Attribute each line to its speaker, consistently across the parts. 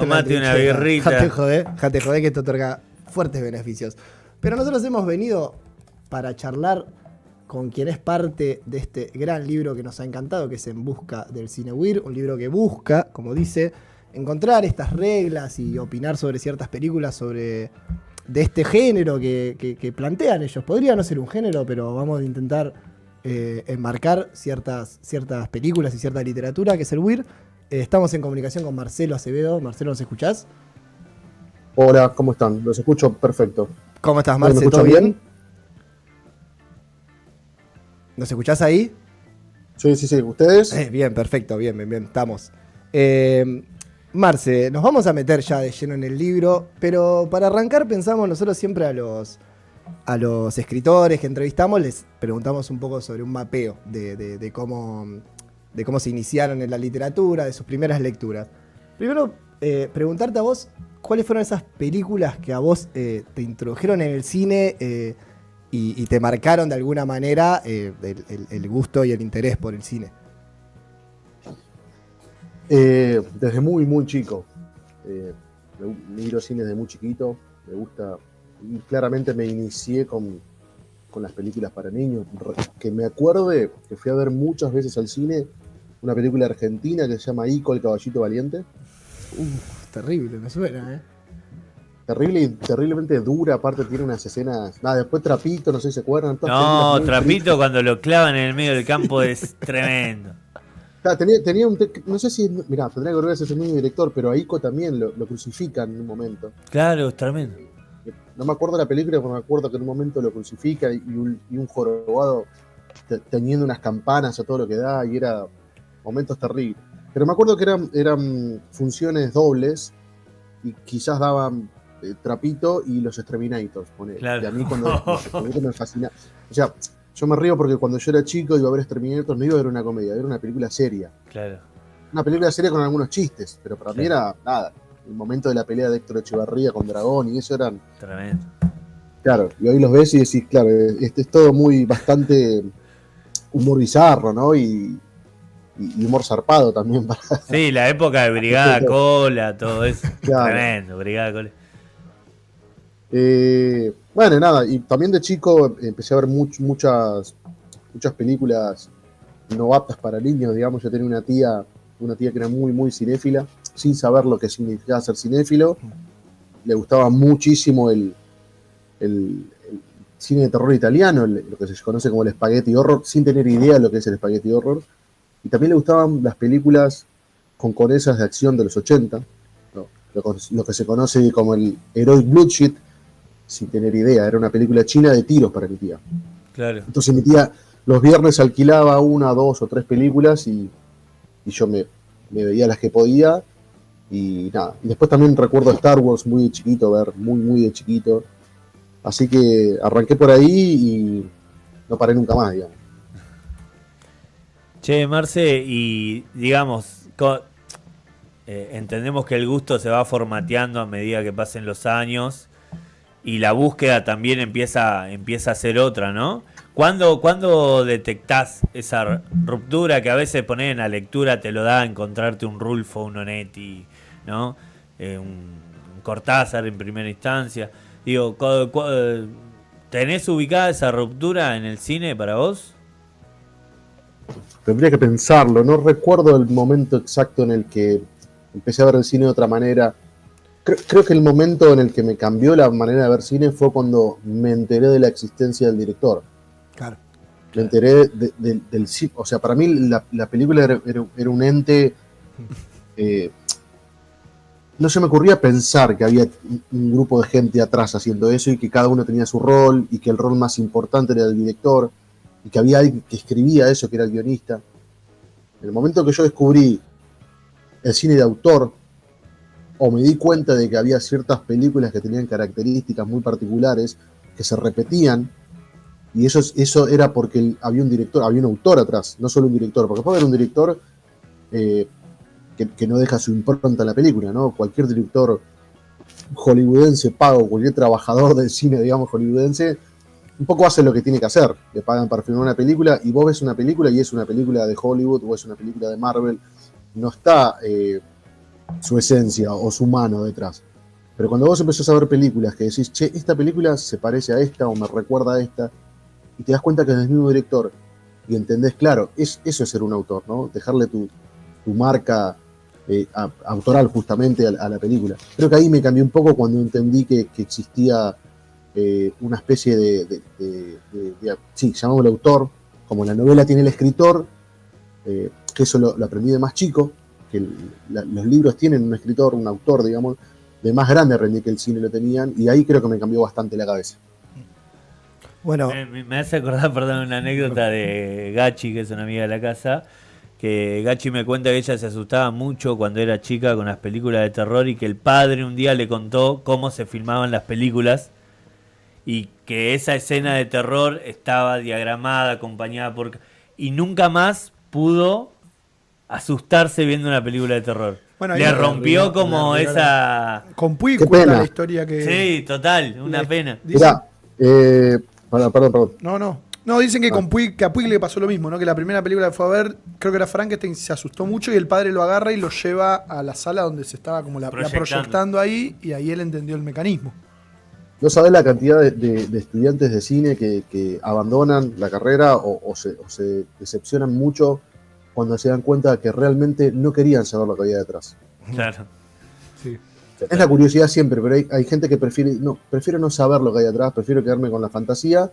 Speaker 1: Tomate una birrita.
Speaker 2: Jate joder que esto otorga fuertes beneficios. Pero nosotros hemos venido para charlar con quien es parte de este gran libro que nos ha encantado, que es En Busca del Cinewhir, un libro que busca, como dice, encontrar estas reglas y opinar sobre ciertas películas de este género que plantean ellos. Podría no ser un género, pero vamos a intentar enmarcar ciertas películas y cierta literatura, que es el WIR. Estamos en comunicación con Marcelo Acevedo. Marcelo, ¿nos escuchás?
Speaker 3: Hola, ¿cómo están? Los escucho perfecto.
Speaker 2: ¿Cómo estás, Marce?
Speaker 3: ¿Me
Speaker 2: ¿Todo
Speaker 3: escuchan
Speaker 2: bien? ¿Nos escuchás ahí?
Speaker 3: Sí. ¿Ustedes?
Speaker 2: Bien, perfecto, bien, estamos. Marce, nos vamos a meter ya de lleno en el libro, pero para arrancar pensamos nosotros siempre a los escritores que entrevistamos, les preguntamos un poco sobre un mapeo de cómo se iniciaron en la literatura, de sus primeras lecturas. Primero, preguntarte a vos, ¿cuáles fueron esas películas que a vos te introdujeron en el cine y te marcaron de alguna manera el gusto y el interés por el cine?
Speaker 3: Desde muy, muy chico. Miro cine desde muy chiquito. Me gusta. Y claramente me inicié con las películas para niños. Que me acuerde que fui a ver muchas veces al cine una película argentina que se llama Ico, el caballito valiente.
Speaker 2: Terrible, me suena, ¿eh?
Speaker 3: Terrible y terriblemente dura, aparte tiene unas escenas... después Trapito, no sé si se acuerdan.
Speaker 1: No, Trapito cuando lo clavan en el medio del campo es tremendo.
Speaker 3: Tenía no sé si... Mirá, tendría que volver a ser el mismo director, pero a Ico también lo crucifican en un momento.
Speaker 1: Claro, es tremendo.
Speaker 3: No me acuerdo de la película, pero me acuerdo que en un momento lo crucifica y un jorobado teniendo unas campanas a todo lo que da, y era momentos terribles. Pero me acuerdo que eran funciones dobles y quizás daban Trapito y los Exterminators.
Speaker 1: Claro.
Speaker 3: Y a mí cuando me fascina. O sea, yo me río porque cuando yo era chico iba a ver Exterminators, no iba a ver una comedia, era una película seria.
Speaker 1: Claro.
Speaker 3: Una película seria con algunos chistes, pero para mí era nada. El momento de la pelea de Héctor Echevarría con Dragón y eso eran...
Speaker 1: Tremendo.
Speaker 3: Claro, y hoy los ves y decís, claro, es todo bastante humor bizarro, ¿no? Y humor zarpado también.
Speaker 1: Sí, la época de Brigada Cola, todo eso.
Speaker 3: Claro.
Speaker 1: Tremendo, Brigada Cola.
Speaker 3: Bueno, nada, y también de chico empecé a ver muchas películas no aptas para niños, digamos. Yo tenía una tía que era muy, muy cinéfila, sin saber lo que significaba ser cinéfilo. Le gustaba muchísimo el cine de terror italiano, lo que se conoce como el spaghetti horror, sin tener idea de lo que es el spaghetti horror. Y también le gustaban las películas conconesas de acción de los 80, ¿no? Lo que se conoce como el Heroic Bloodshed, sin tener idea. Era una película china de tiros para mi tía.
Speaker 1: Claro.
Speaker 3: Entonces mi tía los viernes alquilaba 1, 2 o 3 películas y yo me veía las que podía. Y nada. Y después también recuerdo Star Wars muy de chiquito, ver muy, muy de chiquito. Así que arranqué por ahí y no paré nunca más, digamos.
Speaker 1: Che, Marce, y digamos, entendemos que el gusto se va formateando a medida que pasen los años y la búsqueda también empieza a ser otra, ¿no? ¿Cuándo detectás esa ruptura que a veces poner en la lectura te lo da encontrarte un Rulfo, un Onetti, ¿no? Un Cortázar en primera instancia? Digo, ¿tenés ubicada esa ruptura en el cine para vos?
Speaker 3: Tendría que pensarlo, no recuerdo el momento exacto en el que empecé a ver el cine de otra manera. Creo que el momento en el que me cambió la manera de ver cine fue cuando me enteré de la existencia del director.
Speaker 2: Claro.
Speaker 3: Me enteré del cine. O sea, para mí la película era un ente. No se me ocurría pensar que había un grupo de gente atrás haciendo eso y que cada uno tenía su rol y que el rol más importante era el director y que había alguien que escribía eso, que era el guionista. En el momento que yo descubrí el cine de autor, o me di cuenta de que había ciertas películas que tenían características muy particulares que se repetían, y eso era porque había un director, había un autor atrás, no solo un director, porque puede haber un director que no deja su impronta en la película, ¿no? Cualquier director hollywoodense pago, cualquier trabajador del cine, digamos, hollywoodense, un poco hace lo que tiene que hacer. Le pagan para filmar una película y vos ves una película y es una película de Hollywood o es una película de Marvel. No está su esencia o su mano detrás. Pero cuando vos empezás a ver películas que decís, che, esta película se parece a esta o me recuerda a esta, y te das cuenta que es el mismo director, y entendés, claro, eso es ser un autor, ¿no? Dejarle tu marca autoral justamente a la película. Creo que ahí me cambió un poco cuando entendí que existía una especie sí, llamamos el autor, como la novela tiene el escritor, que eso lo aprendí de más chico, que los libros tienen un escritor, un autor, digamos, de más grande aprendí que el cine lo tenían, y ahí creo que me cambió bastante la cabeza.
Speaker 2: Bueno,
Speaker 1: Me hace acordar, perdón, una anécdota de Gachi, que es una amiga de la casa, que Gachi me cuenta que ella se asustaba mucho cuando era chica con las películas de terror y que el padre un día le contó cómo se filmaban las películas y que esa escena de terror estaba diagramada, acompañada por... y nunca más pudo asustarse viendo una película de terror.
Speaker 4: Bueno,
Speaker 1: le rompió como esa...
Speaker 4: Con Puig
Speaker 3: Qué
Speaker 4: cuenta
Speaker 3: pena.
Speaker 4: la historia que...
Speaker 1: Sí, total, una pena.
Speaker 3: Mirá, perdón.
Speaker 4: No, dicen que que a Puig le pasó lo mismo, ¿no? Que la primera película que fue a ver, creo que era Frankenstein, se asustó mucho y el padre lo agarra y lo lleva a la sala donde se estaba como la proyectando ahí, y ahí él entendió el mecanismo.
Speaker 3: No sabés la cantidad de estudiantes de cine que abandonan la carrera o se decepcionan mucho cuando se dan cuenta que realmente no querían saber lo que había detrás.
Speaker 1: Claro.
Speaker 4: Sí.
Speaker 3: Es la curiosidad siempre, pero hay gente que prefiero no saber lo que hay atrás, prefiero quedarme con la fantasía,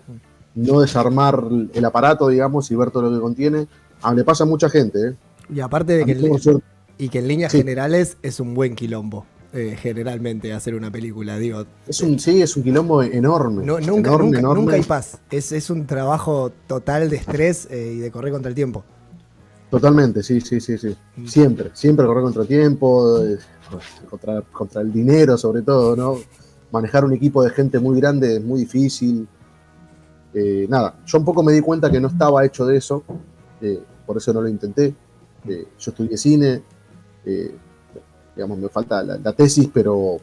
Speaker 3: no desarmar el aparato, digamos, y ver todo lo que contiene. Le pasa a mucha gente, ¿eh?
Speaker 2: y aparte de
Speaker 3: A
Speaker 2: que,
Speaker 3: mí como suerte-
Speaker 2: y que en líneas
Speaker 3: Sí.
Speaker 2: generales es un buen quilombo, generalmente, hacer una película, digo.
Speaker 3: es un quilombo enorme.
Speaker 2: Nunca hay paz. Es un trabajo total de estrés y de correr contra el tiempo.
Speaker 3: Totalmente, sí. Siempre correr contra tiempo, contra el dinero sobre todo, ¿no? Manejar un equipo de gente muy grande es muy difícil. Yo un poco me di cuenta que no estaba hecho de eso, por eso no lo intenté. Yo estudié cine, digamos, me falta la tesis, pero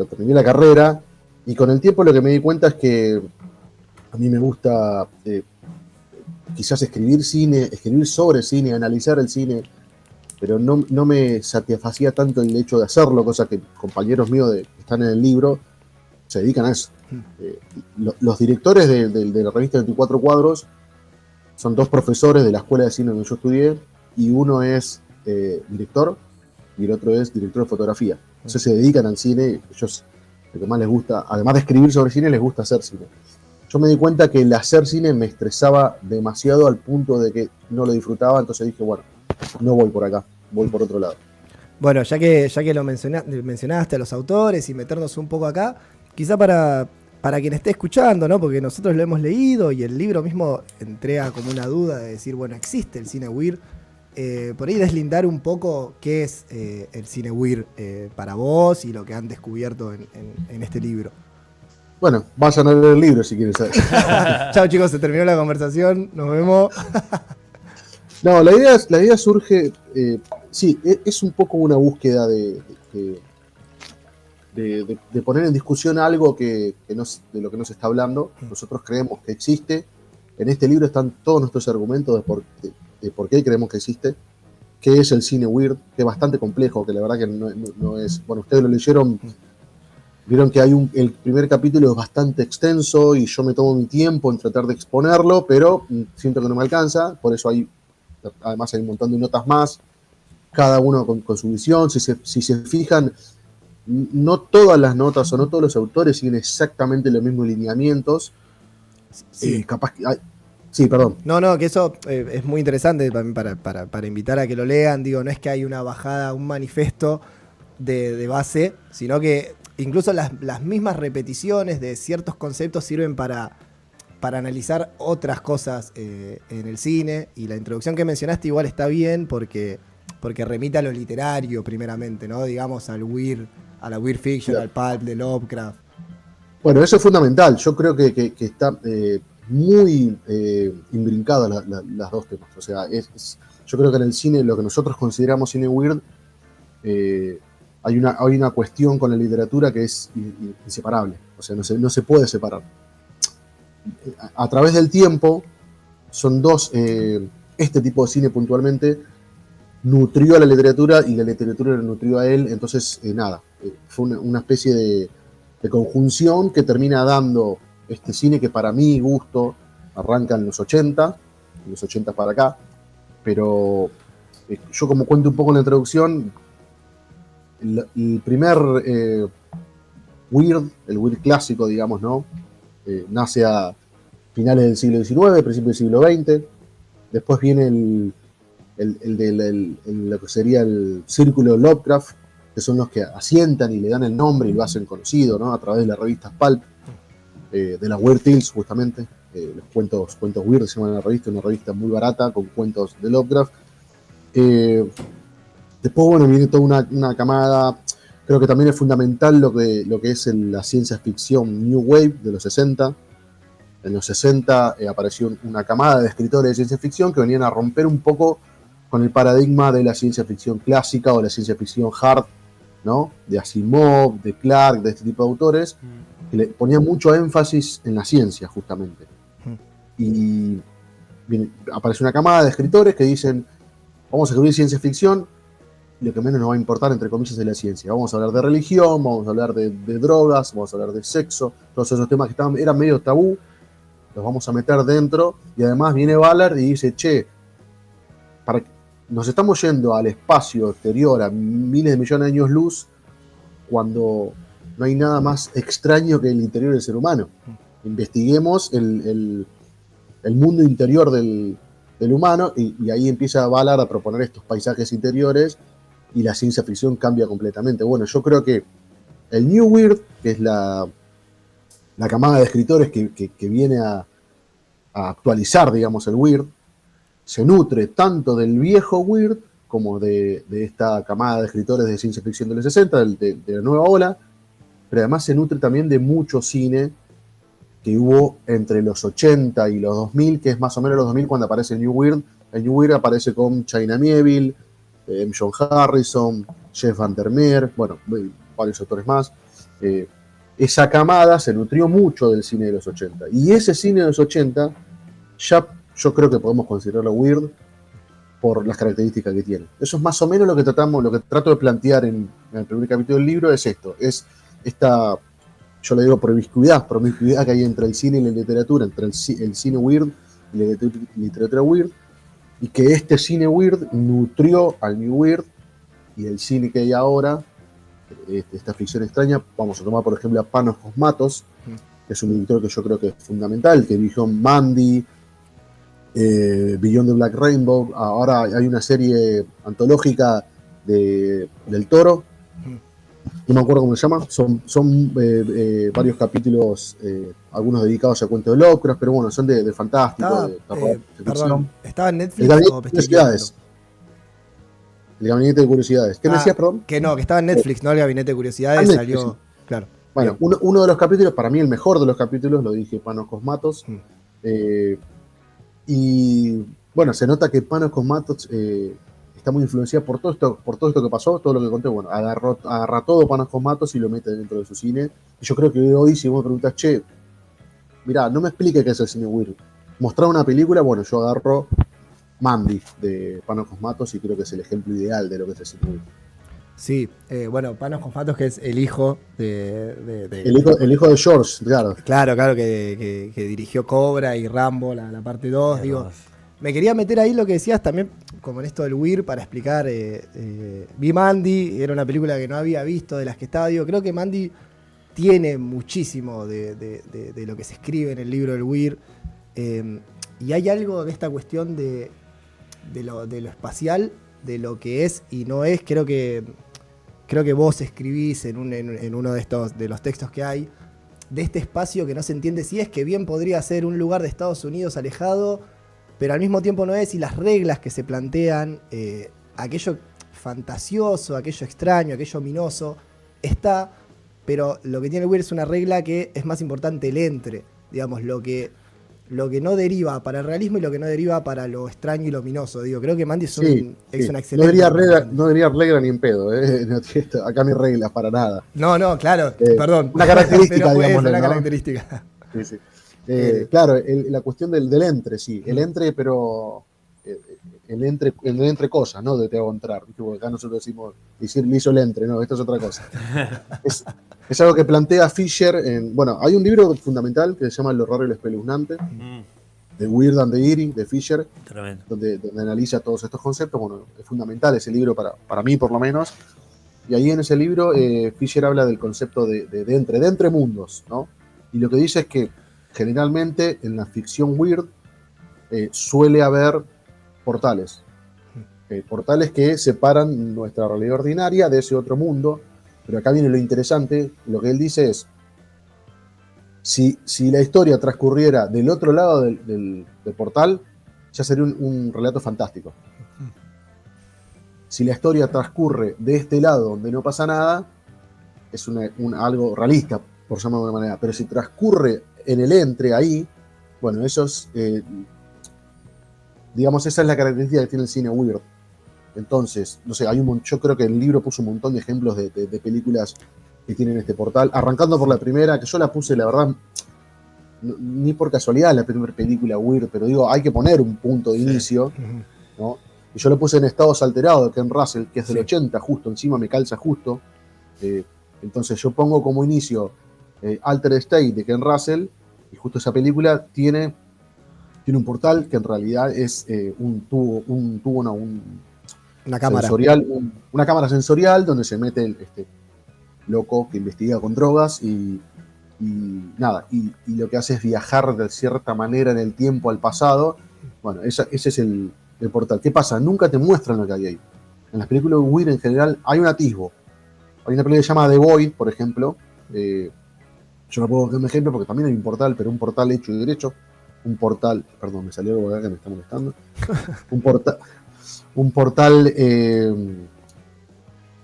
Speaker 3: terminé la carrera, y con el tiempo lo que me di cuenta es que a mí me gusta quizás escribir sobre cine, analizar el cine, pero no me satisfacía tanto el hecho de hacerlo, cosa que compañeros míos que están en el libro se dedican a eso. Los directores de la revista 24 Cuadros son dos profesores de la escuela de cine donde yo estudié, y uno es director y el otro es director de fotografía. Entonces se dedican al cine. Ellos, lo que más les gusta, además de escribir sobre cine, les gusta hacer cine. Yo me di cuenta que el hacer cine me estresaba demasiado al punto de que no lo disfrutaba, entonces dije, bueno, no voy por acá, voy por otro lado.
Speaker 2: Bueno, ya que lo mencionaste a los autores y meternos un poco acá, quizá para quien esté escuchando, ¿no? Porque nosotros lo hemos leído y el libro mismo entrega como una duda de decir, bueno, existe el cine weird. Por ahí deslindar un poco qué es el cine weird para vos y lo que han descubierto en este libro.
Speaker 3: Bueno, vayan a leer el libro si quieren saber.
Speaker 2: Chao chicos, se terminó la conversación, nos vemos.
Speaker 3: No, la idea surge, sí, es un poco una búsqueda de poner en discusión algo de lo que no se está hablando. Nosotros creemos que existe. En este libro están todos nuestros argumentos de por qué creemos que existe, qué es el cine weird, que es bastante complejo, que la verdad que no es... Bueno, ustedes lo leyeron, vieron que el primer capítulo es bastante extenso y yo me tomo mi tiempo en tratar de exponerlo, pero siento que no me alcanza, por eso además hay un montón de notas más, cada uno con su visión. Si se fijan, no todas las notas o no todos los autores siguen exactamente los mismos lineamientos.
Speaker 2: Sí.
Speaker 3: Capaz que... sí, perdón.
Speaker 2: No, que eso es muy interesante también para invitar a que lo lean. Digo, no es que hay una bajada, un manifiesto de base, sino que incluso las mismas repeticiones de ciertos conceptos sirven para analizar otras cosas en el cine. Y la introducción que mencionaste igual está bien porque remite a lo literario primeramente, ¿no? Digamos, a la weird fiction,
Speaker 3: Claro.
Speaker 2: al pulp de Lovecraft.
Speaker 3: Bueno, eso es fundamental. Yo creo que está muy imbrincada las dos temas. O sea, yo creo que en el cine, lo que nosotros consideramos cine weird, hay una cuestión con la literatura que es inseparable. O sea, no se puede separar. A través del tiempo, son dos, este tipo de cine puntualmente, nutrió a la literatura y la literatura lo nutrió a él. Entonces, fue una especie de conjunción que termina dando este cine que para mi gusto arranca en los 80 para acá, pero yo como cuento un poco en la introducción, el primer Weird, el Weird clásico, digamos, ¿no? Nace a finales del siglo XIX, principios del siglo XX. Después viene lo que sería el círculo Lovecraft, que son los que asientan y le dan el nombre y lo hacen conocido, ¿no? A través de las revistas Pulp, de las Weird Tales, justamente. Los cuentos Weird se llaman la revista, una revista muy barata con cuentos de Lovecraft. Después, bueno, viene toda una camada. Creo que también es fundamental lo que es la ciencia ficción New Wave de los 60. En los 60 apareció una camada de escritores de ciencia ficción que venían a romper un poco con el paradigma de la ciencia ficción clásica o la ciencia ficción hard, ¿no? De Asimov, de Clarke, de este tipo de autores, que le ponían mucho énfasis en la ciencia, justamente. Y aparece una camada de escritores que dicen, vamos a escribir ciencia ficción, y lo que menos nos va a importar, entre comillas, es la ciencia. Vamos a hablar de religión, vamos a hablar de drogas, vamos a hablar de sexo, todos esos temas que eran medio tabú, los vamos a meter dentro. Y además viene Ballard y dice, nos estamos yendo al espacio exterior a miles de millones de años luz, cuando no hay nada más extraño que el interior del ser humano. Investiguemos el mundo interior del humano, y ahí empieza Ballard a proponer estos paisajes interiores, y la ciencia ficción cambia completamente. Bueno, yo creo que el New Weird, que es la camada de escritores que viene a actualizar, digamos, el Weird, se nutre tanto del viejo Weird como de esta camada de escritores de ciencia ficción de los 60, de la nueva ola, pero además se nutre también de mucho cine que hubo entre los 80 y los 2000, que es más o menos los 2000 cuando aparece el New Weird. El New Weird aparece con China Miéville, John Harrison, Jeff Vandermeer, bueno, varios autores más. Esa camada se nutrió mucho del cine de los 80. Y ese cine de los 80, ya yo creo que podemos considerarlo weird por las características que tiene. Eso es más o menos lo que trato de plantear en el primer capítulo del libro, es esto. Es esta, yo le digo promiscuidad que hay entre el cine y la literatura, entre el cine weird y la literatura weird, y que este cine weird nutrió al New Weird, y el cine que hay ahora, esta ficción extraña. Vamos a tomar por ejemplo a Panos Cosmatos, que es un director que yo creo que es fundamental, que dirigió Mandy, Beyond the Black Rainbow. Ahora hay una serie antológica del Toro, no me acuerdo cómo se llama, son varios capítulos, algunos dedicados a cuentos de Lovecraft, pero bueno, son de fantástico,
Speaker 2: perdón, ¿estaba en Netflix?
Speaker 3: El Gabinete de Curiosidades. ¿Qué me decías, perdón?
Speaker 2: Que estaba en Netflix, no el Gabinete de Curiosidades,
Speaker 3: Netflix,
Speaker 2: salió,
Speaker 3: sí.
Speaker 2: Claro.
Speaker 3: Bueno, uno de los capítulos, para mí el mejor de los capítulos, lo dije Panos Cosmatos. Y bueno, se nota que Panos Cosmatos está muy influenciada por todo esto que pasó, todo lo que conté. Bueno, agarra todo Panos Cosmatos y lo mete dentro de su cine. Y yo creo que hoy, si vos me preguntas, mirá, no me explique qué es el cine weird, mostrar una película, bueno, yo agarro Mandy de Panos Cosmatos y creo que es el ejemplo ideal de lo que es el cine weird.
Speaker 2: Sí, bueno, Panos Cosmatos, que es el hijo
Speaker 3: el hijo de George, claro.
Speaker 2: Claro, que dirigió Cobra y Rambo, la parte 2. Digo, me quería meter ahí lo que decías también, como en esto del weird, para explicar. Vi Mandy, era una película que no había visto, de las que estaba. Digo, creo que Mandy tiene muchísimo de lo que se escribe en el libro del weird. Y hay algo de esta cuestión de lo espacial, de lo que es y no es. Creo que vos escribís en uno de los textos que hay, de este espacio que no se entiende si es, que bien podría ser un lugar de Estados Unidos alejado, pero al mismo tiempo no es, y las reglas que se plantean, aquello fantasioso, aquello extraño, aquello ominoso, está, pero lo que tiene el weird es una regla que es más importante el entre, digamos, lo que no deriva para el realismo y lo que no deriva para lo extraño y lo ominoso. Digo, creo que Mandy es una excelente...
Speaker 3: No diría regla ni en pedo, acá no hay reglas para nada.
Speaker 2: No, claro, perdón.
Speaker 3: Una característica, digamos.
Speaker 2: Una característica.
Speaker 3: Sí. Claro, la cuestión del entre, sí. El entre, pero el entre cosas, ¿no? De te hago entrar. Porque acá nosotros decimos, le hizo el entre, no, esto es otra cosa. Es algo que plantea Fisher bueno, hay un libro fundamental que se llama El horror y lo espeluznante, The Weird and the Eerie, de Fisher, donde analiza todos estos conceptos. Bueno, es fundamental ese libro para mí, por lo menos. Y ahí en ese libro Fisher habla del concepto de entre mundos, ¿no? Y lo que dice es que generalmente en la ficción weird suele haber portales. Portales que separan nuestra realidad ordinaria de ese otro mundo. Pero acá viene lo interesante. Lo que él dice es, si la historia transcurriera del otro lado del portal, ya sería un relato fantástico. Si la historia transcurre de este lado donde no pasa nada, es algo realista, por llamarlo de alguna manera. Pero si transcurre en el entre ahí, bueno, eso es, digamos, esa es la característica que tiene el cine weird. Entonces, no sé, yo creo que el libro puso un montón de ejemplos de películas que tienen este portal, arrancando por la primera, que yo la puse, la verdad, ni por casualidad la primera película weird, pero digo, hay que poner un punto de inicio, ¿no? Y yo lo puse en Estados Alterados de Ken Russell, que es del 80, justo, encima me calza justo. Entonces yo pongo como inicio Altered State de Ken Russell, y justo esa película tiene un portal que en realidad es
Speaker 2: una cámara
Speaker 3: sensorial, una cámara sensorial donde se mete este loco que investiga con drogas y nada, y lo que hace es viajar de cierta manera en el tiempo al pasado. Bueno, ese es el portal. ¿Qué pasa? Nunca te muestran lo que hay ahí. En las películas weird en general hay un atisbo. Hay una película que se llama The Void, por ejemplo. Yo no puedo dar un ejemplo porque también hay un portal, pero un portal hecho y derecho. Un portal, perdón, me salió algo acá que me está molestando. Un portal,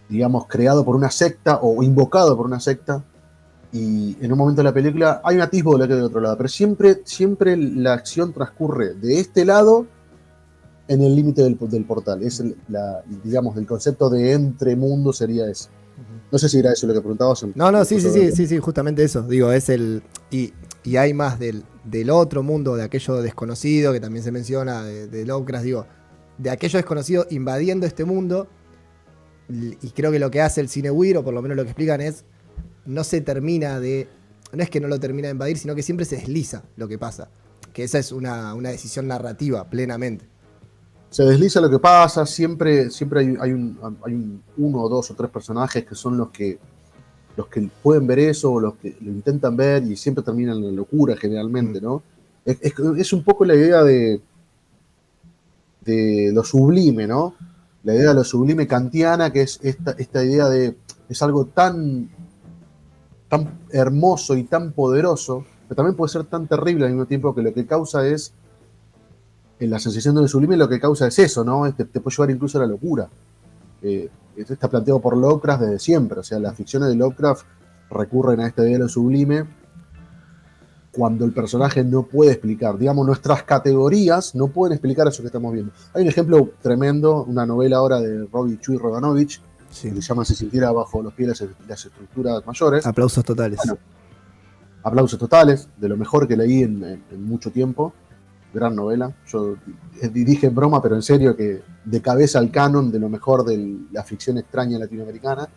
Speaker 3: digamos, creado por una secta o invocado por una secta. Y en un momento de la película hay un atisbo de lo que hay de otro lado. Pero siempre la acción transcurre de este lado en el límite del portal. Es digamos, el concepto de entre mundo sería ese. No sé si era eso lo que preguntabas.
Speaker 2: No, sí, justamente eso. Digo, es y hay más del otro mundo, de aquello desconocido, que también se menciona, de Lovecraft, digo, de aquello desconocido invadiendo este mundo. Y creo que lo que hace el cine weird, o por lo menos lo que explican, es no es que no lo termina de invadir, sino que siempre se desliza lo que pasa. Que esa es una decisión narrativa, plenamente.
Speaker 3: Se desliza lo que pasa, siempre hay uno o dos o tres personajes que son los que pueden ver eso, o los que lo intentan ver, y siempre terminan en la locura generalmente, ¿no? Es un poco la idea de lo sublime, ¿no? La idea de lo sublime kantiana, que es esta idea de es algo tan hermoso y tan poderoso, pero también puede ser tan terrible al mismo tiempo, que lo que causa es en la sensación de lo sublime, lo que causa es eso, ¿no? Te puede llevar incluso a la locura. Esto está planteado por Lovecraft desde siempre. O sea, las ficciones de Lovecraft recurren a esta idea de lo sublime cuando el personaje no puede explicar. Digamos, nuestras categorías no pueden explicar eso que estamos viendo. Hay un ejemplo tremendo, una novela ahora de Robbie Chuy Roganovich, que se llama Se sintiera bajo los pies las estructuras mayores.
Speaker 2: Aplausos totales.
Speaker 3: Bueno, aplausos totales, de lo mejor que leí en mucho tiempo. Gran novela. Yo dije en broma, pero en serio, que de cabeza al canon de lo mejor de la ficción extraña latinoamericana.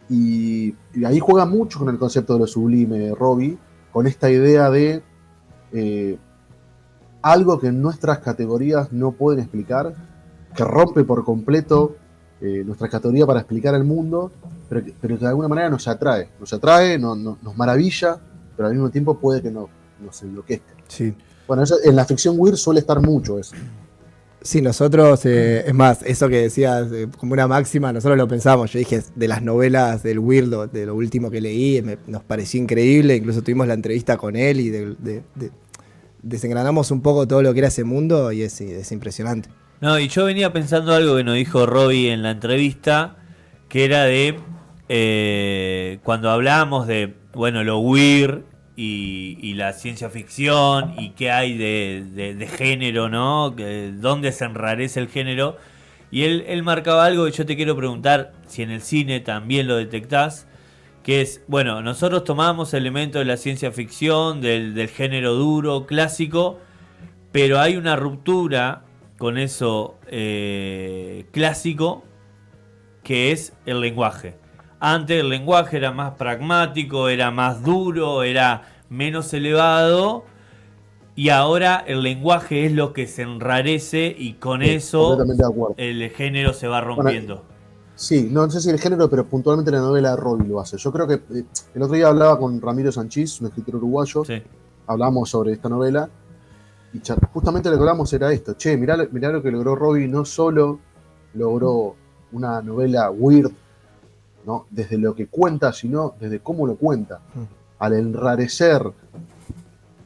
Speaker 3: Y ahí juega mucho con el concepto de lo sublime, Robbie, con esta idea de algo que nuestras categorías no pueden explicar, que rompe por completo nuestra categoría para explicar el mundo, pero que de alguna manera nos atrae, nos maravilla, pero al mismo tiempo puede que nos enloquezca.
Speaker 2: Sí.
Speaker 3: Bueno, eso, en la ficción weird suele estar mucho eso.
Speaker 2: Sí, nosotros, es más, eso que decías como una máxima, nosotros lo pensamos. Yo dije, de las novelas del weird, de lo último que leí, nos pareció increíble. Incluso tuvimos la entrevista con él y desengranamos un poco todo lo que era ese mundo, y es impresionante.
Speaker 1: No, y yo venía pensando algo que nos dijo Robbie en la entrevista, que era de cuando hablábamos de, bueno, lo weird y la ciencia ficción y qué hay de género, ¿no? ¿Dónde se enrarece el género? Y él marcaba algo que yo te quiero preguntar si en el cine también lo detectás, que es, bueno, nosotros tomamos elementos de la ciencia ficción, del género duro, clásico, pero hay una ruptura con eso clásico, que es el lenguaje. Antes el lenguaje era más pragmático, era más duro, era menos elevado, y ahora el lenguaje es lo que se enrarece y con eso el género se va rompiendo.
Speaker 3: Bueno, sí, no sé si el género, pero puntualmente la novela de Robbie lo hace. Yo creo que el otro día hablaba con Ramiro Sanchís, un escritor uruguayo,
Speaker 1: Sí.
Speaker 3: hablamos sobre esta novela, y justamente lo que hablamos era esto. Che, mirá lo que logró Robbie, no solo logró una novela weird, ¿no? Desde lo que cuenta, sino desde cómo lo cuenta. Al enrarecer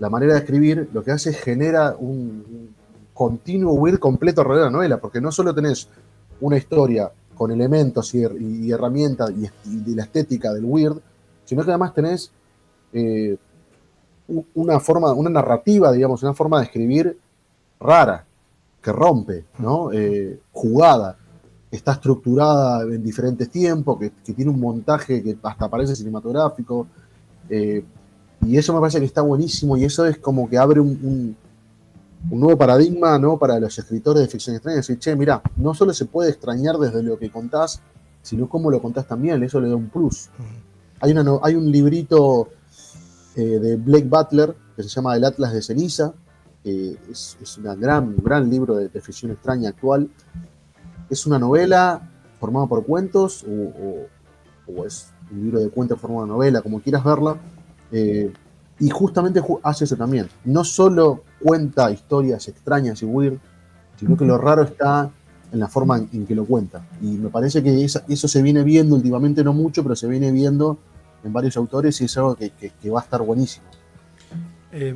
Speaker 3: la manera de escribir, lo que hace es genera un continuo weird completo alrededor de la novela, porque no solo tenés una historia con elementos y herramientas y la estética del weird, sino que además tenés una narrativa, digamos, una forma de escribir rara, que rompe, ¿no? Jugada, que está estructurada en diferentes tiempos, que tiene un montaje que hasta parece cinematográfico, y eso me parece que está buenísimo, y eso es como que abre un nuevo paradigma, ¿no? Para los escritores de ficción extraña. Decir, che, mirá, no solo se puede extrañar desde lo que contás, sino cómo lo contás también, eso le da un plus. Hay un librito de Blake Butler que se llama El Atlas de Ceniza, que es un gran libro de ficción extraña actual. Es una novela formada por cuentos, o es un libro de cuentos formado en novela, como quieras verla. Y justamente hace eso también. No solo cuenta historias extrañas y weird, sino que lo raro está en la forma en que lo cuenta. Y me parece que eso se viene viendo últimamente, no mucho, pero se viene viendo en varios autores, y es algo que va a estar buenísimo.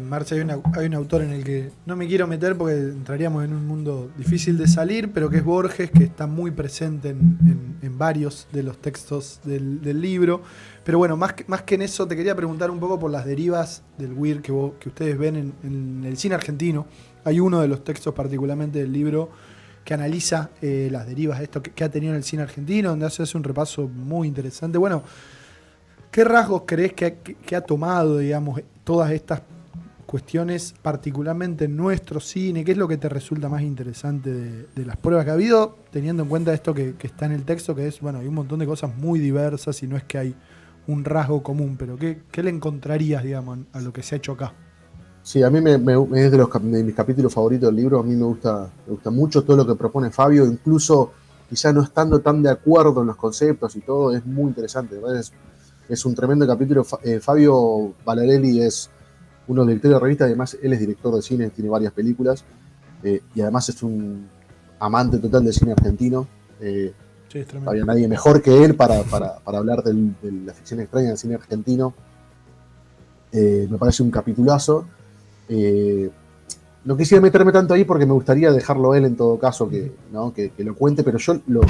Speaker 4: Marce, hay un autor en el que no me quiero meter porque entraríamos en un mundo difícil de salir, pero que es Borges, que está muy presente en varios de los textos del libro. Pero bueno, más que en eso, te quería preguntar un poco por las derivas del weird que ustedes ven en el cine argentino. Hay uno de los textos particularmente del libro que analiza las derivas de esto que ha tenido en el cine argentino, donde hace un repaso muy interesante. Bueno, ¿qué rasgos crees que ha tomado, digamos, todas estas cuestiones, particularmente en nuestro cine? ¿Qué es lo que te resulta más interesante de las pruebas que ha habido, teniendo en cuenta esto que está en el texto, que es, bueno, hay un montón de cosas muy diversas y no es que hay un rasgo común, pero ¿qué le encontrarías, digamos, a lo que se ha hecho acá?
Speaker 3: Sí, a mí es de mis capítulos favoritos del libro. A mí me gusta mucho todo lo que propone Fabio, incluso quizá no estando tan de acuerdo en los conceptos y todo, es muy interesante. Es un tremendo capítulo. Fabio Balarelli es uno de los directores de revista, además él es director de cine, tiene varias películas, y además es un amante total del cine argentino.
Speaker 4: Sí, es tremendo.
Speaker 3: No había nadie mejor que él para hablar de la ficción extraña del cine argentino. Me parece un capitulazo. No quisiera meterme tanto ahí porque me gustaría dejarlo él en todo caso que lo cuente, pero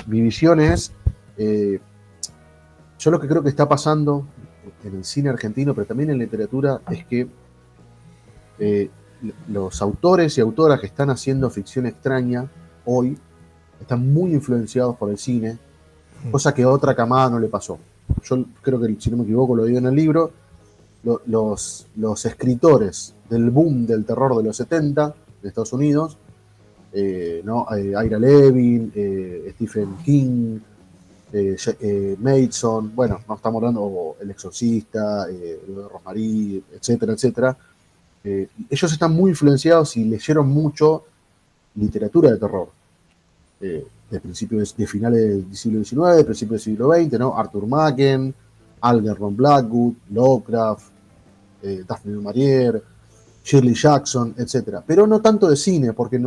Speaker 3: mi visión es, yo lo que creo que está pasando en el cine argentino, pero también en literatura, es que los autores y autoras que están haciendo ficción extraña hoy están muy influenciados por el cine, cosa que a otra camada no le pasó. Yo creo que, si no me equivoco, lo digo en el libro, los escritores del boom del terror de los 70 de Estados Unidos, Ira Levin, Stephen King, Mason, bueno, no estamos hablando El Exorcista, Rosmarie, etcétera, etcétera. Ellos están muy influenciados y leyeron mucho literatura de terror. De finales del siglo XIX, de principios del siglo XX, ¿no? Arthur Machen, Algernon Blackwood, Lovecraft, Daphne du Maurier, Shirley Jackson, etc. Pero no tanto de cine, porque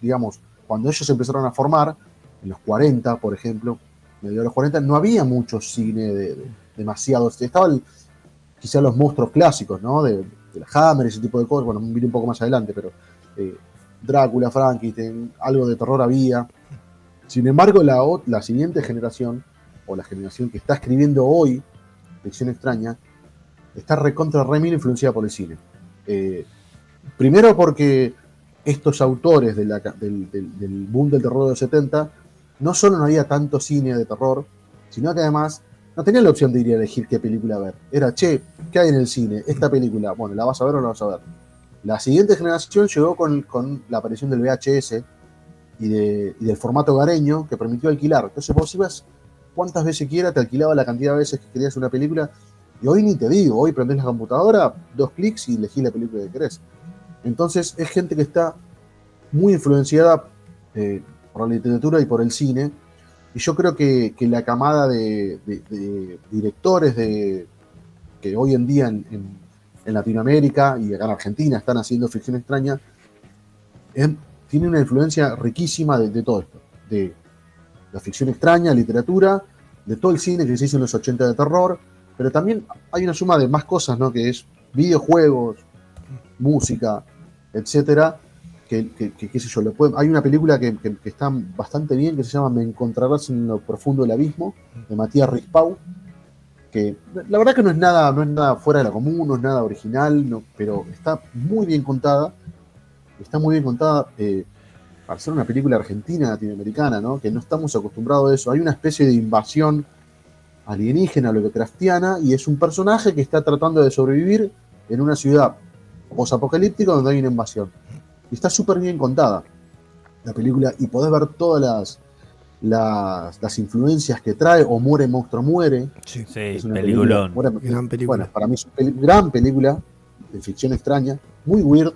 Speaker 3: digamos, cuando ellos empezaron a formar, en los 40, por ejemplo, medio de los 40, no había mucho cine demasiados. Estaban quizá los monstruos clásicos, ¿no? De la Hammer, ese tipo de cosas. Bueno, vine un poco más adelante, pero Drácula, Frankenstein, algo de terror había. Sin embargo, la siguiente generación, o la generación que está escribiendo hoy ficción extraña, está recontra remil influenciada por el cine. Primero porque estos autores del boom del terror de los 70, no solo no había tanto cine de terror, sino que además no tenían la opción de ir a elegir qué película ver. Era, che, ¿qué hay en el cine? Esta película, bueno, ¿la vas a ver o no la vas a ver? La siguiente generación llegó con la aparición del VHS y del formato hogareño que permitió alquilar. Entonces vos ibas cuantas veces quieras, te alquilaba la cantidad de veces que querías una película. Y hoy ni te digo, hoy prendés la computadora, 2 clics y elegís la película que querés. Entonces es gente que está muy influenciada por la literatura y por el cine. Y yo creo que la camada de directores que hoy en día en Latinoamérica y acá en Argentina están haciendo ficción extraña, tiene una influencia riquísima de todo esto. De la ficción extraña, literatura, de todo el cine que se hizo en los 80 de terror, pero también hay una suma de más cosas, ¿no? Que es videojuegos, música, etcétera, qué sé yo, hay una película que está bastante bien, que se llama Me encontrarás en lo profundo del abismo, de Matías Rispau, que la verdad que no es nada fuera de la común, no es nada original, pero está muy bien contada, para ser una película argentina, latinoamericana, ¿no? Que no estamos acostumbrados a eso. Hay una especie de invasión alienígena, lovecraftiana, y es un personaje que está tratando de sobrevivir en una ciudad posapocalíptica donde hay una invasión. Y está súper bien contada la película, y podés ver todas las influencias que trae. O Muere, Monstruo, Muere.
Speaker 1: Sí,
Speaker 3: es una
Speaker 1: peliculón.
Speaker 2: Gran película.
Speaker 3: Bueno, para mí es una gran película de ficción extraña, muy weird,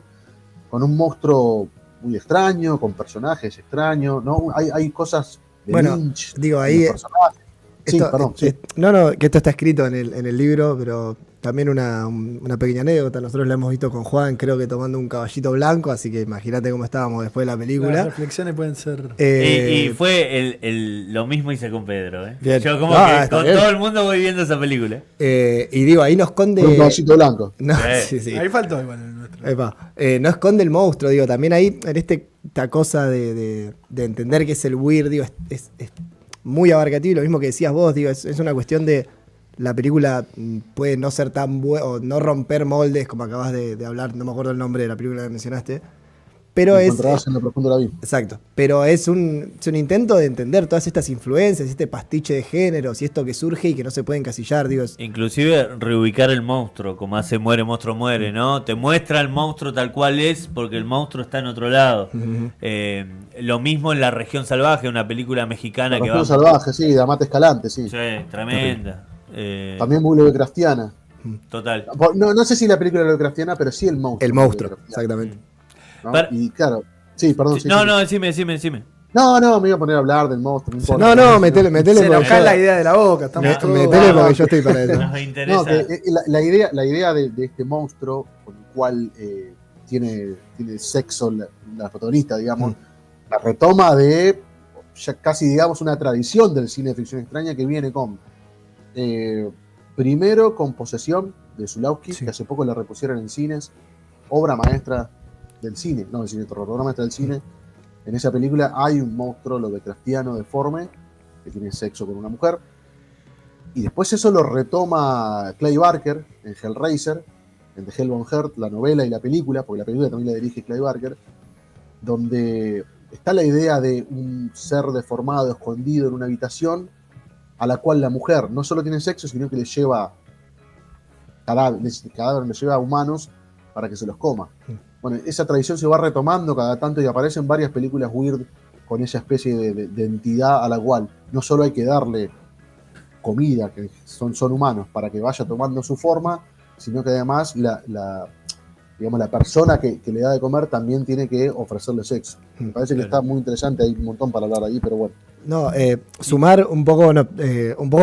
Speaker 3: con un monstruo muy extraño, con personajes extraños, ¿no? Hay cosas de Lynch,
Speaker 2: digo, ahí
Speaker 3: personajes. Sí, perdón. Sí.
Speaker 2: No, que esto está escrito en el libro, pero también una pequeña anécdota. Nosotros la hemos visto con Juan, creo que tomando un caballito blanco, así que imagínate cómo estábamos después de la película.
Speaker 4: Las reflexiones pueden ser...
Speaker 1: Y fue lo mismo hice con Pedro.
Speaker 2: Bien.
Speaker 1: Yo como que con todo el mundo voy viendo esa película.
Speaker 2: Y digo, ahí no esconde...
Speaker 3: Un caballito blanco.
Speaker 2: No, sí.
Speaker 4: Ahí faltó igual el nuestro.
Speaker 2: No esconde el monstruo, digo, también ahí en esta cosa de entender que es el weird, digo, es muy abarcativo, lo mismo que decías vos, digo, es una cuestión de la película puede no ser tan buena, o no romper moldes, como acabas de hablar, no me acuerdo el nombre de la película que mencionaste, pero
Speaker 3: en lo profundo de la vida.
Speaker 2: Exacto, pero es un intento de entender todas estas influencias, este pastiche de géneros y esto que surge y que no se puede encasillar, digo.
Speaker 1: Inclusive reubicar el monstruo, como hace Muere, Monstruo, Muere, ¿no? Te muestra el monstruo tal cual es, porque el monstruo está en otro lado.
Speaker 2: Uh-huh.
Speaker 1: Lo mismo en La Región Salvaje, una película mexicana
Speaker 3: La Región Salvaje, sí, de Amate Escalante, sí.
Speaker 1: Sí, tremenda.
Speaker 3: También muy lovecraftiana.
Speaker 1: Total.
Speaker 3: No sé si la película es lovecraftiana, pero sí el monstruo.
Speaker 2: El monstruo, exactamente.
Speaker 3: ¿No? Y claro, sí, perdón. Sí,
Speaker 1: decime.
Speaker 3: No, me iba a poner a hablar del monstruo.
Speaker 2: Metele.
Speaker 4: Se nos cae la idea de la boca.
Speaker 2: Metele porque yo estoy para eso.
Speaker 1: Nos interesa.
Speaker 3: La idea de este monstruo, con el cual tiene sexo la protagonista, digamos, la retoma de ya casi, digamos, una tradición del cine de ficción extraña que viene con primero con Posesión de Zulawski, que hace poco la repusieron en cines, obra maestra del cine, no del cine de terror, obra maestra del cine. En esa película hay un monstruo lovecraftiano deforme que tiene sexo con una mujer, y después eso lo retoma Clive Barker en Hellraiser, en The Hellbound Heart, la novela y la película, porque la película también la dirige Clive Barker, donde está la idea de un ser deformado, escondido en una habitación, a la cual la mujer no solo tiene sexo, sino que le lleva cadáveres, le lleva humanos para que se los coma. Bueno, esa tradición se va retomando cada tanto y aparecen varias películas weird con esa especie de entidad a la cual no solo hay que darle comida, que son humanos, para que vaya tomando su forma, sino que además la persona que le da de comer también tiene que ofrecerle sexo. Me parece que está muy interesante, hay un montón para hablar ahí, pero bueno.
Speaker 2: No, sumar un poco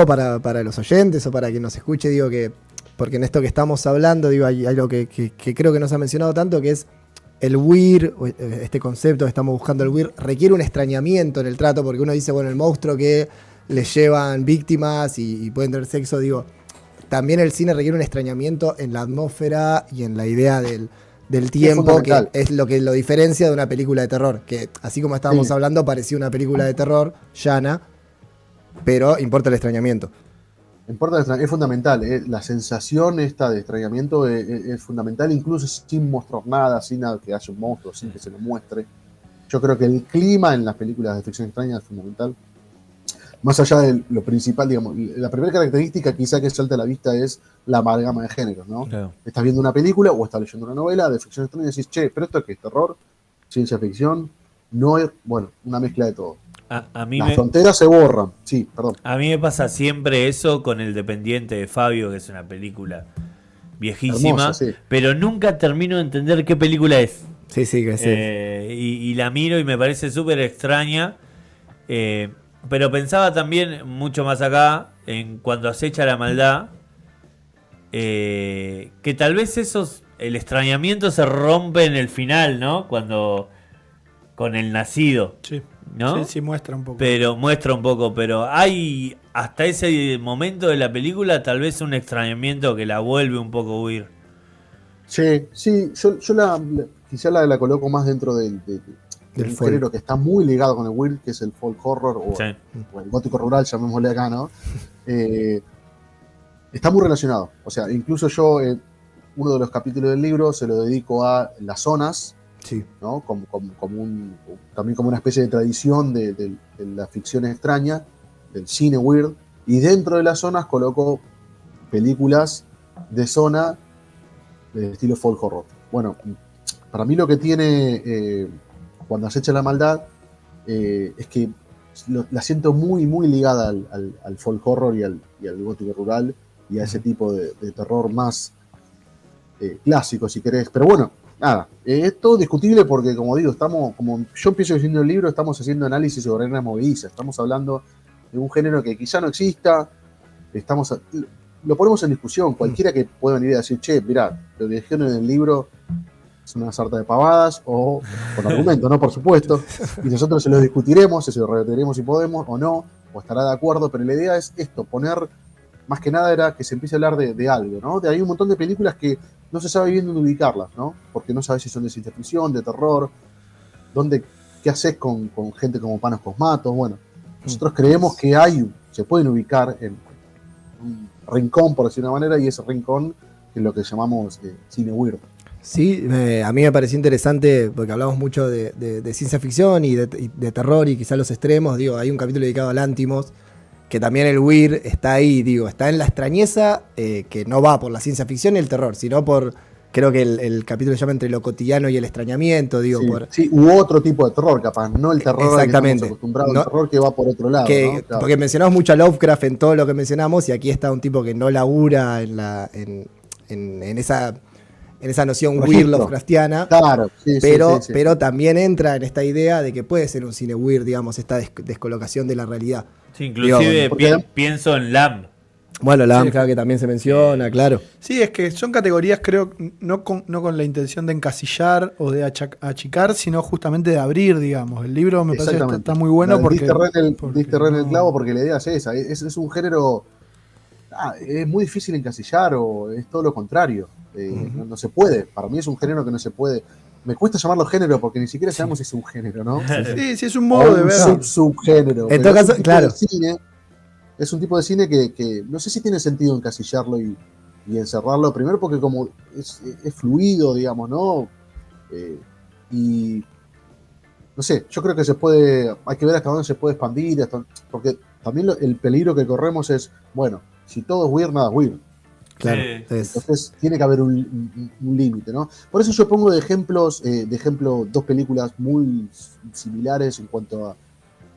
Speaker 2: para los oyentes o para quien nos escuche, digo que, porque en esto que estamos hablando, digo, hay algo que creo que no se ha mencionado tanto, que es el weird, este concepto que estamos buscando, el weird, requiere un extrañamiento en el trato, porque uno dice, bueno, el monstruo que le llevan víctimas y pueden tener sexo, digo, también el cine requiere un extrañamiento en la atmósfera y en la idea del tiempo, que es lo que lo diferencia de una película de terror, que así como estábamos hablando, parecía una película de terror llana, pero importa el extrañamiento.
Speaker 3: Es fundamental, la sensación esta de extrañamiento es fundamental, incluso sin mostrar nada, sin que haya un monstruo, sin que se lo muestre. Yo creo que el clima en las películas de ficción extraña es fundamental. más allá de lo principal, digamos, la primera característica quizá que salta a la vista es la amalgama de géneros, ¿no?
Speaker 1: Claro.
Speaker 3: Estás viendo una película o estás leyendo una novela de ficción extraña y decís, che, pero esto que es terror, ciencia ficción, no es, bueno, una mezcla de todo.
Speaker 1: A mí
Speaker 3: Las fronteras se borran, sí, perdón.
Speaker 1: A mí me pasa siempre eso con El Dependiente de Fabio, que es una película viejísima,
Speaker 3: Hermosa, sí.
Speaker 1: pero nunca termino de entender qué película es.
Speaker 2: Sí, que sí.
Speaker 1: Y la miro y me parece súper extraña. Pero pensaba también, mucho más acá, en Cuando acecha la maldad, que tal vez el extrañamiento se rompe en el final, ¿no? Cuando con el nacido.
Speaker 4: Sí.
Speaker 1: ¿No?
Speaker 4: Sí, muestra un poco.
Speaker 1: Pero muestra un poco, pero hay hasta ese momento de la película tal vez un extrañamiento que la vuelve un poco a huir.
Speaker 3: Sí, yo quizá la coloco más dentro del un género que está muy ligado con el weird, que es el folk horror o el gótico rural, llamémosle acá, ¿no? Está muy relacionado. O sea, incluso yo, uno de los capítulos del libro se lo dedico a las zonas,
Speaker 2: sí,
Speaker 3: ¿no? También como una especie de tradición de la ficción extraña, del cine weird, y dentro de las zonas coloco películas de zona de estilo folk horror. Bueno, para mí lo que tiene Cuando acecha la maldad es que la siento muy, muy ligada al folk horror y al gótico rural y a ese tipo de terror más clásico, si querés. Pero bueno, nada, es todo discutible porque, como digo, como yo empiezo diciendo el libro, estamos haciendo análisis sobre arenas movedizas, estamos hablando de un género que quizá no exista, lo ponemos en discusión, cualquiera que pueda venir a decir, che, mirá, lo que dijeron en el libro es una sarta de pavadas, o con argumento, ¿no? Por supuesto, y nosotros se lo discutiremos, se lo rebatiremos si podemos o no, o estará de acuerdo, pero la idea es esto, poner, más que nada era que se empiece a hablar de algo, ¿no? Hay un montón de películas que no se sabe bien dónde ubicarlas, ¿no? Porque no sabes si son de ciencia ficción, de terror, qué haces con gente como Panos Cosmatos. Bueno, nosotros creemos que se pueden ubicar en un rincón, por decir una manera, y ese rincón es lo que llamamos cine weird.
Speaker 2: Sí, a mí me pareció interesante porque hablamos mucho de ciencia ficción y de terror y quizás los extremos. Digo, hay un capítulo dedicado al Lántimos, que también el weird está ahí, digo, está en la extrañeza, que no va por la ciencia ficción y el terror, sino por, creo que el capítulo se llama Entre lo cotidiano y el extrañamiento, digo.
Speaker 3: Sí, u otro tipo de terror, capaz, no el terror al que estamos acostumbrados, el terror que va por otro lado. ¿No? Claro.
Speaker 2: Porque mencionamos mucho a Lovecraft en todo lo que mencionamos, y aquí está un tipo que no labura en esa noción weird Lovecraftiana,
Speaker 3: claro,
Speaker 2: pero también entra en esta idea de que puede ser un cine weird, digamos, esta descolocación de la realidad.
Speaker 1: Sí, inclusive pienso en Lamb.
Speaker 2: Bueno, Lamb, claro, que también se menciona, claro.
Speaker 4: Sí, es que son categorías, creo, no con la intención de encasillar o de achicar, sino justamente de abrir, digamos. El libro me parece que está muy bueno porque...
Speaker 3: Diste re en el clavo, porque la idea es esa. Es un género... es muy difícil encasillar, o es todo lo contrario. No se puede. Para mí es un género que no se puede... Me cuesta llamarlo género porque ni siquiera sabemos si es un género, ¿no?
Speaker 4: Sí, es un modo de ver.
Speaker 3: Subgénero.
Speaker 2: En todo caso, claro.
Speaker 3: Es un tipo de cine que no sé si tiene sentido encasillarlo y encerrarlo. Primero porque como es fluido, digamos, ¿no? Y no sé, yo creo que hay que ver hasta dónde se puede expandir, porque también el peligro que corremos es, bueno, si todo es weird, nada es weird.
Speaker 2: Claro.
Speaker 3: Entonces tiene que haber un límite, ¿no? Por eso yo pongo de ejemplo dos películas muy similares en cuanto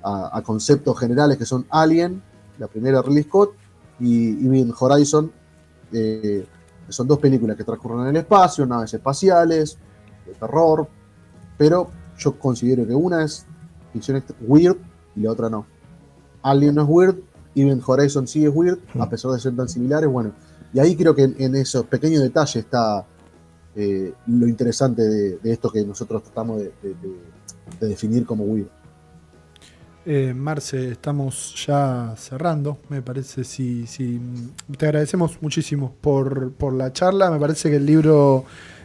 Speaker 3: a conceptos generales, que son Alien, la primera de Ridley Scott, y Event Horizon. Son dos películas que transcurren en el espacio, naves espaciales, de terror, pero yo considero que una es ficción weird y la otra no. Alien no es weird, Event Horizon sí es weird, a pesar de ser tan similares. Bueno, y ahí creo que en esos pequeños detalles está lo interesante de esto que nosotros tratamos de definir como weird.
Speaker 4: Marce, estamos ya cerrando, me parece. Te agradecemos muchísimo por la charla. Me parece que el libro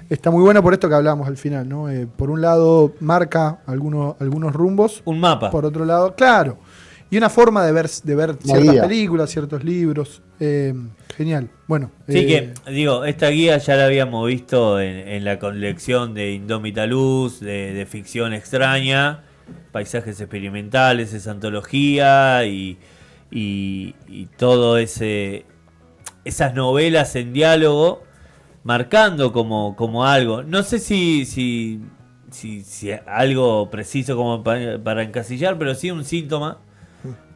Speaker 4: está muy bueno por esto que hablábamos al final, ¿no? Por un lado marca algunos rumbos.
Speaker 1: Un mapa.
Speaker 4: Por otro lado, claro. Y una forma de ver ciertas películas, ciertos libros. Genial. Bueno.
Speaker 1: Sí, que digo, esta guía ya la habíamos visto en la colección de Indómita Luz, de ficción extraña, paisajes experimentales, esa antología, y y todo esas novelas en diálogo marcando como algo. No sé si algo preciso como para encasillar, pero sí un síntoma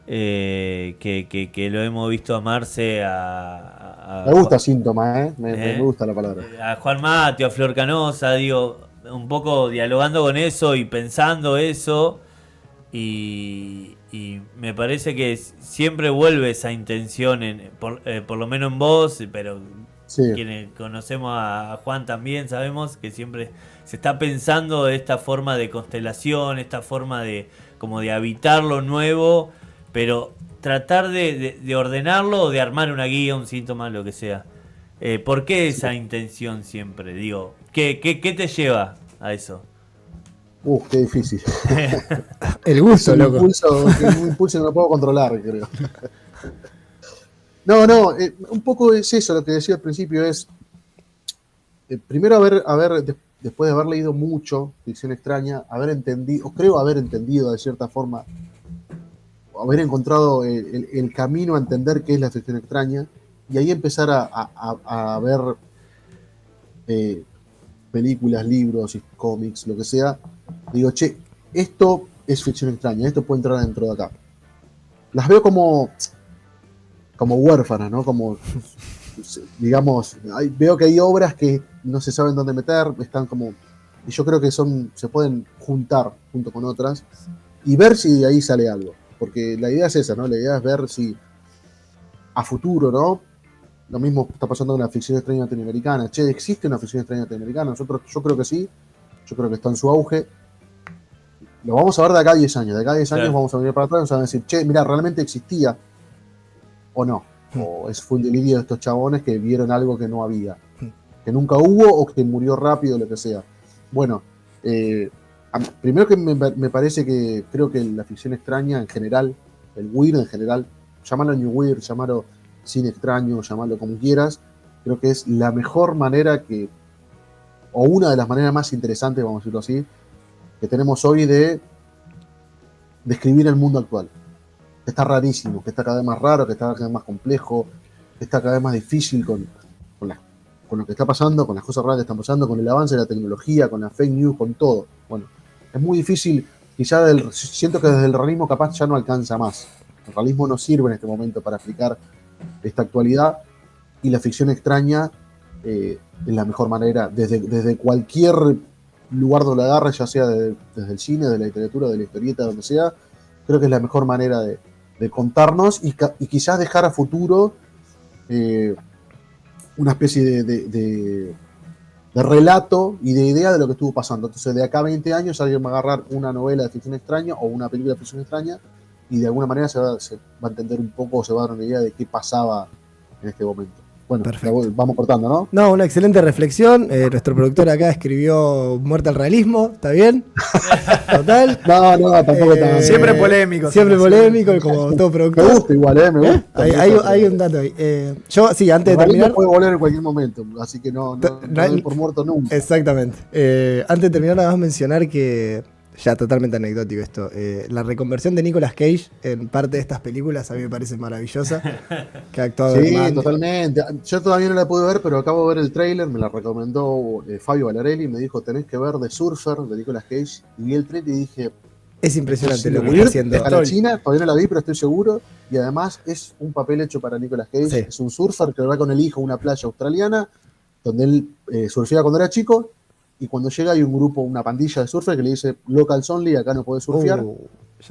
Speaker 1: que lo hemos visto amarse
Speaker 3: Me gusta síntoma, me gusta la palabra.
Speaker 1: A Juan Mateo, a Flor Canosa, digo, un poco dialogando con eso y pensando eso. Y me parece que siempre vuelve esa intención, por lo menos en vos, pero
Speaker 3: Sí.
Speaker 1: quienes conocemos a Juan también sabemos que siempre se está pensando de esta forma de constelación, esta forma de como de habitar lo nuevo, pero tratar de ordenarlo o de armar una guía, un síntoma, lo que sea. ¿Por qué esa intención siempre? Digo, ¿qué te lleva a eso?
Speaker 3: Qué difícil.
Speaker 2: El gusto,
Speaker 3: un
Speaker 2: loco.
Speaker 3: Un impulso que no puedo controlar, creo. No, un poco es eso lo que decía al principio, es primero después de haber leído mucho Ficción Extraña, haber entendido de cierta forma, haber encontrado el camino a entender qué es la ficción extraña, y ahí empezar a ver películas, libros, cómics, lo que sea. Digo, che, esto es ficción extraña, esto puede entrar dentro de acá. Las veo como huérfanas, ¿no? Como, digamos, veo que hay obras que no se saben dónde meter, están como, y yo creo que se pueden juntar junto con otras y ver si de ahí sale algo. Porque la idea es esa, ¿no? La idea es ver si a futuro, ¿no? Lo mismo está pasando con la ficción extraña latinoamericana. Che, ¿existe una ficción extraña latinoamericana? Yo creo que sí. Yo creo que está en su auge. Lo vamos a ver de acá a 10 años. De acá a 10 años vamos a venir para atrás y vamos a decir, che, mira, ¿realmente existía? ¿O no? O fue un delirio de estos chabones que vieron algo que no había. Que nunca hubo o que murió rápido, lo que sea. Bueno, primero que me parece que creo que la ficción extraña en general, el weird en general, llámalo New Weird, llámalo cine extraño, llámalo como quieras, creo que es la mejor manera o una de las maneras más interesantes, vamos a decirlo así, que tenemos hoy de describir el mundo actual. Que está rarísimo, que está cada vez más raro, que está cada vez más complejo, que está cada vez más difícil con lo que está pasando, con las cosas raras que están pasando, con el avance de la tecnología, con la fake news, con todo. Bueno, es muy difícil, quizá siento que desde el realismo capaz ya no alcanza más. El realismo no sirve en este momento para explicar esta actualidad, y la ficción extraña es la mejor manera, desde cualquier lugar donde la agarre, ya sea desde el cine, de la literatura, de la historieta, donde sea, creo que es la mejor manera de contarnos y quizás dejar a futuro una especie de relato y de idea de lo que estuvo pasando. Entonces, de acá a 20 años alguien va a agarrar una novela de ficción extraña o una película de ficción extraña y de alguna manera se va a entender un poco, o se va a dar una idea de qué pasaba en este momento. Bueno, vamos cortando, ¿no?
Speaker 2: No, una excelente reflexión. Nuestro productor acá escribió Muerte al realismo, ¿está bien? Total.
Speaker 3: No, tampoco tan.
Speaker 4: Siempre polémico.
Speaker 2: Siempre polémico, como todo productor.
Speaker 3: Me gusta igual, me gusta.
Speaker 2: Hay un dato ahí. Yo, sí, antes de terminar.
Speaker 3: Puede volver en cualquier momento, así que no doy por muerto nunca.
Speaker 2: Exactamente. Antes de terminar, nada más mencionar que, ya totalmente anecdótico esto, la reconversión de Nicolas Cage en parte de estas películas a mí me parece maravillosa. Que ha actuado
Speaker 3: sí, totalmente. Yo todavía no la pude ver, pero acabo de ver el tráiler, me la recomendó Fabio Valarelli, me dijo, tenés que ver The Surfer de Nicolas Cage, y vi el trailer y dije,
Speaker 2: es impresionante lo que está haciendo.
Speaker 3: A la China, todavía no la vi, pero estoy seguro, y además es un papel hecho para Nicolas Cage. Sí. Es un surfer que va con el hijo a una playa australiana, donde él surfeaba cuando era chico, y cuando llega hay un grupo, una pandilla de surfers que le dice locals only, acá no podés surfear.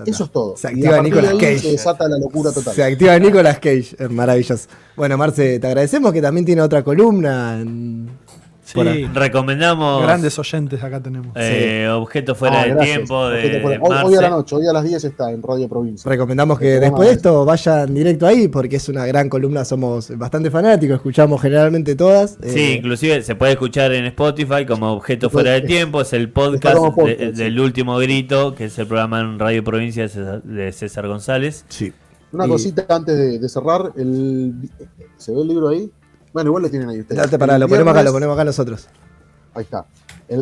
Speaker 3: Eso es todo.
Speaker 2: Se activa Nicolas Cage.
Speaker 3: Se desata la locura total.
Speaker 2: Se activa Nicolas Cage, es maravilloso. Bueno, Marce, te agradecemos, que también tiene otra columna.
Speaker 4: Sí,
Speaker 1: recomendamos.
Speaker 4: Grandes oyentes acá tenemos.
Speaker 1: Objeto fuera de tiempo.
Speaker 3: Hoy a la noche, hoy a las 10 está en Radio Provincia.
Speaker 2: Recomendamos que después de esto vayan directo ahí, porque es una gran columna, somos bastante fanáticos, escuchamos generalmente todas.
Speaker 1: Sí, inclusive se puede escuchar en Spotify como Objeto fuera de tiempo, es el podcast del Último Grito, que es el programa en Radio Provincia de César González.
Speaker 2: Sí.
Speaker 3: Una cosita antes de cerrar, ¿se ve el libro ahí? Bueno, igual lo tienen ahí ustedes.
Speaker 2: Date para, lo ponemos acá nosotros.
Speaker 3: Ahí está.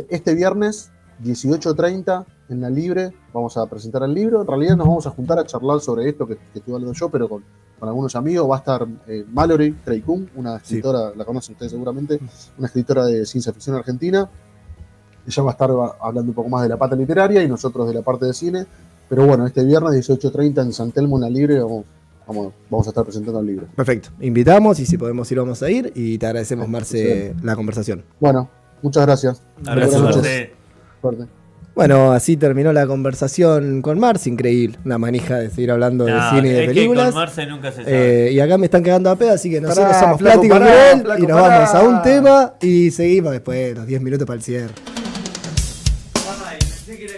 Speaker 3: Este viernes, 18:30, en la Libre, vamos a presentar el libro. En realidad nos vamos a juntar a charlar sobre esto que estoy hablando yo, pero con algunos amigos. Va a estar Mallory Creicum, una escritora, la conocen ustedes seguramente, una escritora de ciencia ficción argentina. Ella va a estar hablando un poco más de la pata literaria y nosotros de la parte de cine. Pero bueno, este viernes 18:30 en San Telmo, en la Libre, vamos a estar presentando el libro.
Speaker 2: Perfecto. Invitamos y si podemos ir, vamos a ir. Y te agradecemos, Marce, la conversación.
Speaker 3: Bueno, muchas gracias.
Speaker 1: Gracias, Marce.
Speaker 3: Suerte.
Speaker 2: Bueno, así terminó la conversación con Marce. Increíble. Una manija de seguir hablando de cine y de películas.
Speaker 1: Que con Marce nunca se sabe.
Speaker 2: Y acá me están cagando a pedo, así que nosotros
Speaker 4: Pará,
Speaker 2: somos
Speaker 4: flaco,
Speaker 2: Plático
Speaker 4: pará,
Speaker 2: Cruel
Speaker 4: flaco,
Speaker 2: y nos
Speaker 4: pará.
Speaker 2: vamos a un tema y seguimos después los 10 minutos para el cierre.
Speaker 1: Ay, pensé que era